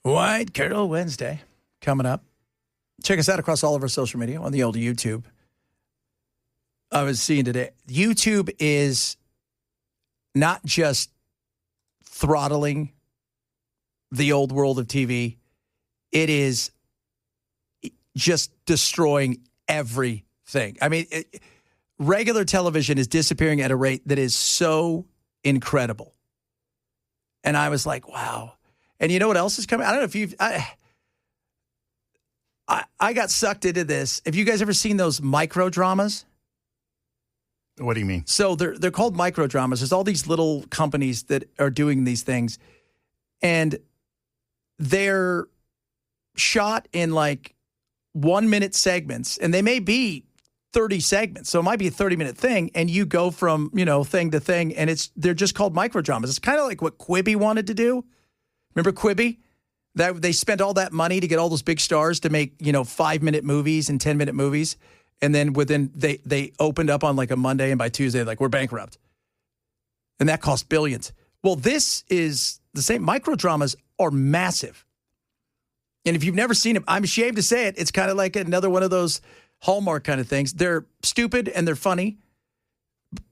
White Girl Wednesday coming up. Check us out across all of our social media on the old YouTube. I was seeing today, YouTube is not just throttling the old world of TV. It is just destroying everything. I mean, regular television is disappearing at a rate that is so incredible. And I was like, wow. And you know what else is coming? I don't know if you've... I got sucked into this. Have you guys ever seen those micro dramas? What do you mean? So they're called micro dramas. There's all these little companies that are doing these things. And they're shot in like 1 minute segments. And they may be 30 segments. So it might be a 30-minute thing. And you go from, thing to thing. And they're just called micro dramas. It's kind of like what Quibi wanted to do. Remember Quibi? That they spent all that money to get all those big stars to make, 5-minute movies and 10-minute movies. And then they opened up on like a Monday, and by Tuesday, like, we're bankrupt. And that cost billions. Well, this is the same. Micro dramas are massive. And if you've never seen them, I'm ashamed to say it. It's kind of like another one of those Hallmark kind of things. They're stupid and they're funny,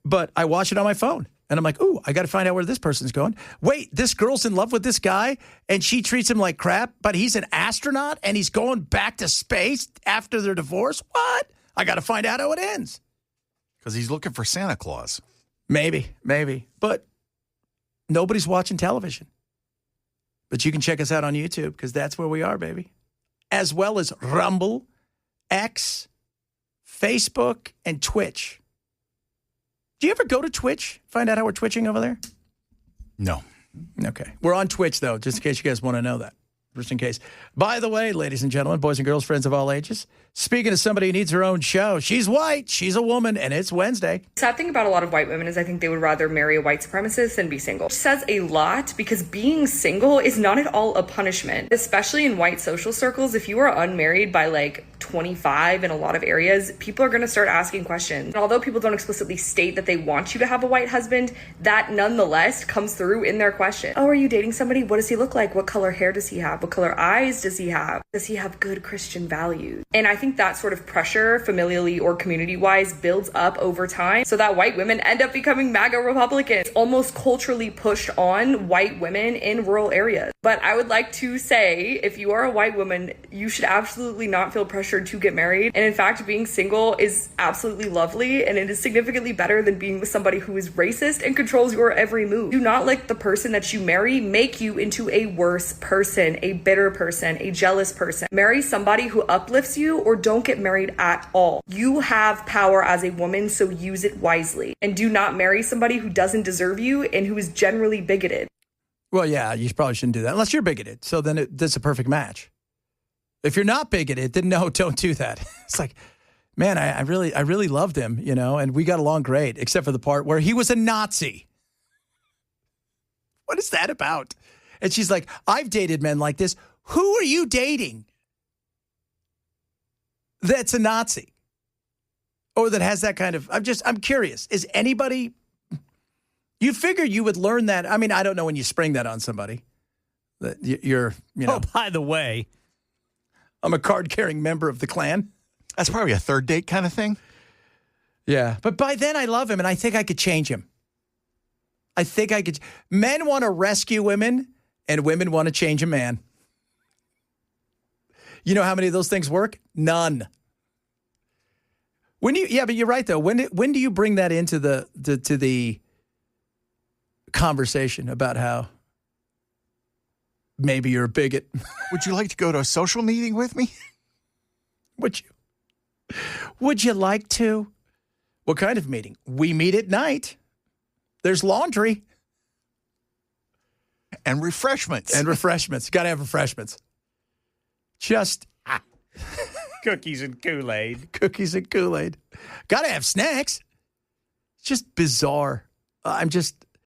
but I watch it on my phone. And I'm like, ooh, I got to find out where this person's going. Wait, this girl's in love with this guy, and she treats him like crap, but he's an astronaut, and he's going back to space after their divorce? What? I got to find out how it ends. Because he's looking for Santa Claus. Maybe. But nobody's watching television. But you can check us out on YouTube, because that's where we are, baby. As well as Rumble, X, Facebook, and Twitch. Do you ever go to Twitch? Find out how we're twitching over there? No. Okay. We're on Twitch, though, just in case you guys want to know that. Just in case. By the way, ladies and gentlemen, boys and girls, friends of all ages, speaking of somebody who needs her own show, she's white, she's a woman, and it's Wednesday. Sad thing about a lot of white women is I think they would rather marry a white supremacist than be single. It says a lot because being single is not at all a punishment, especially in white social circles. If you are unmarried by like 25 in a lot of areas, people are going to start asking questions. And although people don't explicitly state that they want you to have a white husband, that nonetheless comes through in their question. Oh, are you dating somebody? What does he look like? What color hair does he have? What color eyes does he have? Does he have good Christian values? And I think that sort of pressure, familially or community-wise, builds up over time so that white women end up becoming MAGA Republicans. It's almost culturally pushed on white women in rural areas. But I would like to say, if you are a white woman, you should absolutely not feel pressured to get married. And in fact, being single is absolutely lovely, and it is significantly better than being with somebody who is racist and controls your every move. Do not let the person that you marry make you into a worse person, a bitter person, a jealous person. Marry somebody who uplifts you, or don't get married at all. You have power as a woman, so use it wisely. And do not marry somebody who doesn't deserve you and who is generally bigoted. Well, yeah, you probably shouldn't do that unless you're bigoted. So then that's a perfect match. If you're not bigoted, then no, don't do that. It's like, man, I really loved him, and we got along great, except for the part where he was a Nazi. What is that about? And she's like, I've dated men like this. Who are you dating that's a Nazi? Or that has that kind of, I'm curious. Is anybody, you figure you would learn that. I mean, I don't know when you spring that on somebody. That you're. Oh, by the way, I'm a card-carrying member of the Klan. That's probably a third date kind of thing. Yeah. But by then I love him, and I think I could change him. I think I could. Men want to rescue women, and women want to change a man. You know how many of those things work? None. But you're right, though. When do you bring that into the conversation about how maybe you're a bigot? Would you like to go to a social meeting with me? Would you like to? What kind of meeting? We meet at night. There's laundry. And refreshments. Got to have refreshments. Just cookies and Kool-Aid. Got to have snacks. It's just bizarre. I'm just